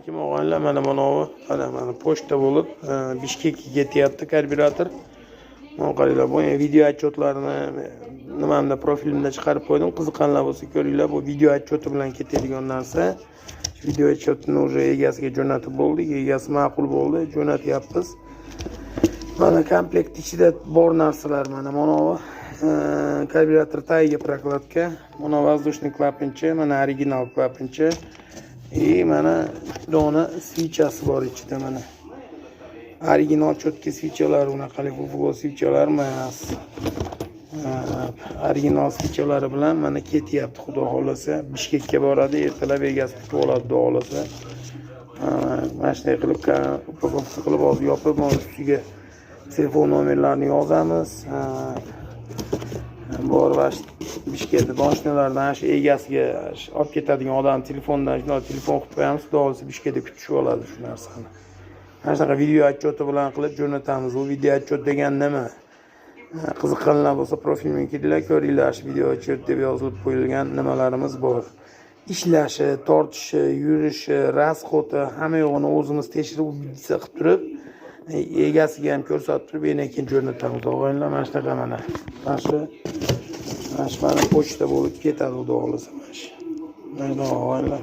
alaykum og'aylar. Mana mana pochta bo'lib Bishkekka ketyapti karburator. Mana qaranglar, bu video otchotlarini nimamda profilimda chiqarib qo'ydim. Qiziqqanlar bo'lsa ko'ringlar. Bu video otchoti bilan ketadigan narsa. Video otchotini уже egasiga jo'natib bo'ldik. Egasi ma'qul bo'ldi, jo'natyapmiz. Mana komplekt ichida bor narsalar mana bu karburator tagiga prokladka, mana воздушный klapancha, mana original klapancha. Mana dona svichasi bor ichida mana. Original cho'tka svichalar, unaqalik futbol svichalar emas. Original svichalari bilan mana ketyapti, xudo xolasa. Bishkekka boradi, ertalab egasi kutib oladi, xudo xolasa. Mana shunday qilib upakovka qilib hozir yopib, mana ustiga telefon nomerlarini yozamiz. Bor va Bishkekda doshnalardan shu egasiga olib ketadigan odam telefonidan shunday telefon qilib qo'yamiz, xudo xolasa Bishkekda kutib oladi shu narsani. Mana shunaqa video otchoti bilan qilib jo'natamiz. Bu video otchot degan nima? Qiziqqanlar bo'lsa profilimga kelinglar, ko'ringlar. Shu video otchot deb yozilib qo'yilgan nimalarimiz bor. Ishlashi, tortishi, yurishi, rasxoti, hamma yo'g'ini o'zimiz tekshirib qilib turib, egasiga ham ko'rsatib turib, yana keyin jo'natamiz. Og'aylar, mana shunaqa mana. Mana pochta bo'lib ketadi, xudo xolasa. Mana og'aylar.